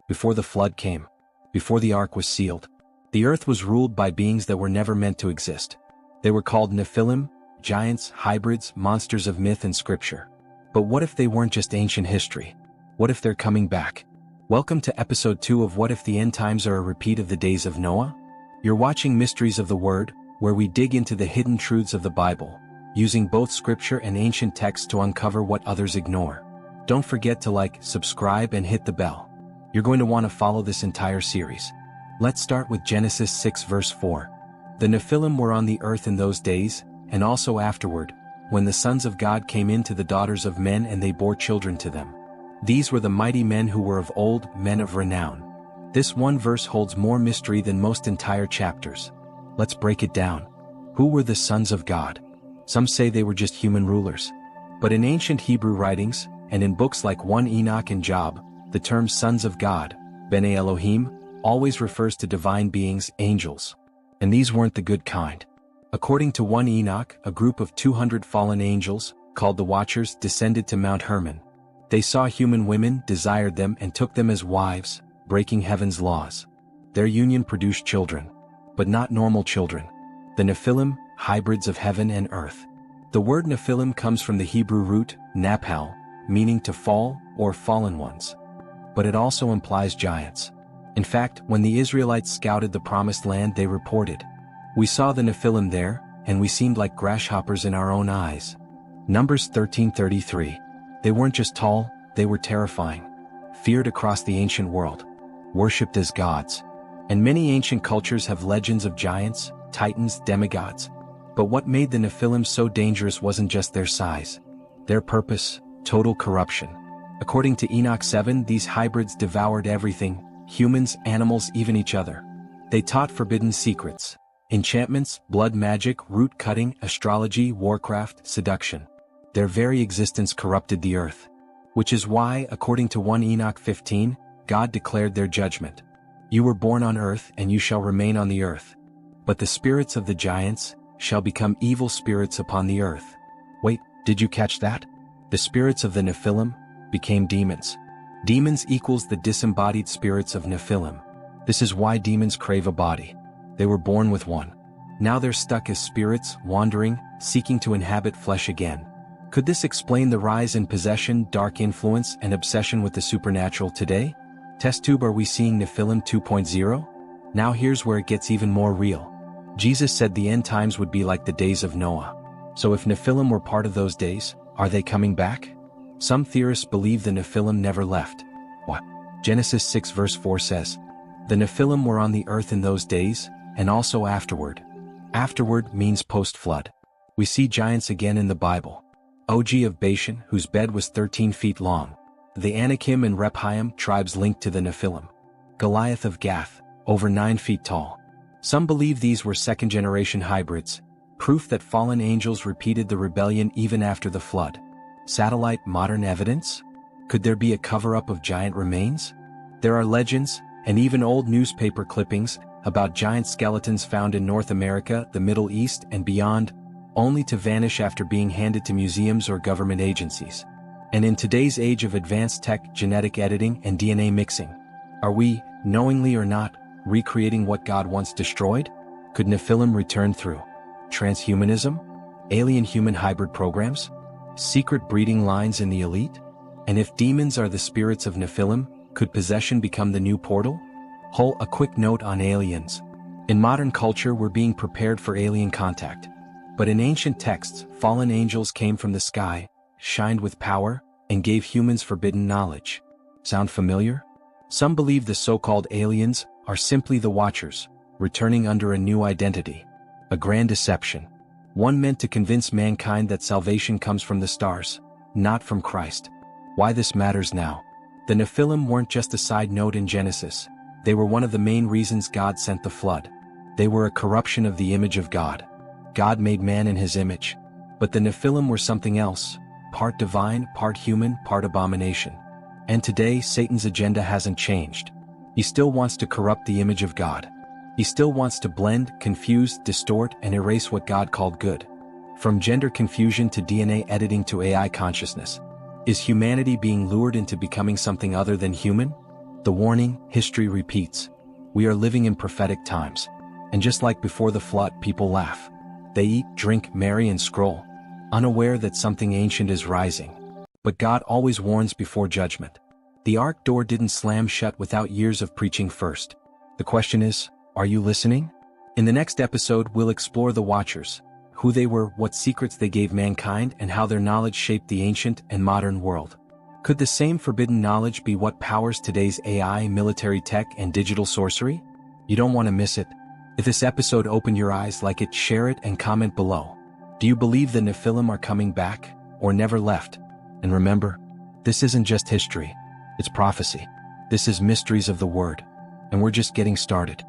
before the flood came, before the ark was sealed. The earth was ruled by beings that were never meant to exist. They were called Nephilim, giants, hybrids, monsters of myth and scripture. But what if they weren't just ancient history? What if they're coming back? Welcome to episode 2 of What If the End Times Are a Repeat of the Days of Noah? You're watching Mysteries of the Word, where we dig into the hidden truths of the Bible, using both scripture and ancient texts to uncover what others ignore. Don't forget to like, subscribe, and hit the bell. You're going to want to follow this entire series. Let's start with Genesis 6 verse 4. The Nephilim were on the earth in those days, and also afterward, when the sons of God came in to the daughters of men and they bore children to them. These were the mighty men who were of old, men of renown. This one verse holds more mystery than most entire chapters. Let's break it down. Who were the sons of God? Some say they were just human rulers. But in ancient Hebrew writings, and in books like 1 Enoch and Job, the term sons of God, Bene Elohim, always refers to divine beings, angels. And these weren't the good kind. According to 1 Enoch, a group of 200 fallen angels, called the Watchers, descended to Mount Hermon. They saw human women, desired them, and took them as wives, breaking heaven's laws. Their union produced children. But not normal children. The Nephilim, hybrids of heaven and earth. The word Nephilim comes from the Hebrew root, naphal, meaning to fall, or fallen ones. But it also implies giants. In fact, when the Israelites scouted the Promised Land, they reported, "We saw the Nephilim there, and we seemed like grasshoppers in our own eyes." Numbers 13:33. They weren't just tall, they were terrifying. Feared across the ancient world. Worshipped as gods. And many ancient cultures have legends of giants, titans, demigods. But what made the Nephilim so dangerous wasn't just their size. Their purpose, total corruption. According to Enoch 7, these hybrids devoured everything, humans, animals, even each other. They taught forbidden secrets, enchantments, blood magic, root cutting, astrology, warcraft, seduction. Their very existence corrupted the earth. Which is why, according to 1 Enoch 15, God declared their judgment. "You were born on earth, and you shall remain on the earth. But the spirits of the giants shall become evil spirits upon the earth." Wait, did you catch that? The spirits of the Nephilim became demons. Demons equals the disembodied spirits of Nephilim. This is why demons crave a body. They were born with one. Now they're stuck as spirits, wandering, seeking to inhabit flesh again. Could this explain the rise in possession, dark influence, and obsession with the supernatural today? Test tube, are we seeing Nephilim 2.0? Now here's where it gets even more real. Jesus said the end times would be like the days of Noah. So if Nephilim were part of those days, are they coming back? Some theorists believe the Nephilim never left. What? Genesis 6 verse 4 says, "The Nephilim were on the earth in those days, and also afterward." Afterward means post-flood. We see giants again in the Bible. Og of Bashan, whose bed was 13 feet long. The Anakim and Rephaim, tribes linked to the Nephilim. Goliath of Gath, over 9 feet tall. Some believe these were second-generation hybrids, proof that fallen angels repeated the rebellion even after the flood. Satellite modern evidence? Could there be a cover-up of giant remains? There are legends, and even old newspaper clippings, about giant skeletons found in North America, the Middle East, and beyond, only to vanish after being handed to museums or government agencies. And in today's age of advanced tech, genetic editing, and DNA mixing, are we, knowingly or not, recreating what God once destroyed? Could Nephilim return through transhumanism? Alien-human hybrid programs? Secret breeding lines in the elite? And if demons are the spirits of Nephilim, could possession become the new portal? A quick note on aliens. In modern culture, we're being prepared for alien contact. But in ancient texts, fallen angels came from the sky, shined with power, and gave humans forbidden knowledge. Sound familiar? Some believe the so-called aliens are simply the Watchers, returning under a new identity. A grand deception. One meant to convince mankind that salvation comes from the stars, not from Christ. Why this matters now. The Nephilim weren't just a side note in Genesis. They were one of the main reasons God sent the flood. They were a corruption of the image of God. God made man in his image. But the Nephilim were something else, part divine, part human, part abomination. And today, Satan's agenda hasn't changed. He still wants to corrupt the image of God. He still wants to blend, confuse, distort, and erase what God called good. From gender confusion to DNA editing to AI consciousness. Is humanity being lured into becoming something other than human? The warning, history repeats. We are living in prophetic times. And just like before the flood, people laugh. They eat, drink, marry, and scroll, unaware that something ancient is rising. But God always warns before judgment. The ark door didn't slam shut without years of preaching first. The question is, are you listening? In the next episode, we'll explore the Watchers, who they were, what secrets they gave mankind, and how their knowledge shaped the ancient and modern world. Could the same forbidden knowledge be what powers today's AI, military tech, and digital sorcery? You don't want to miss it. If this episode opened your eyes, like it, share it, and comment below. Do you believe the Nephilim are coming back, or never left? And remember, this isn't just history, it's prophecy. This is Mysteries of the Word, and we're just getting started.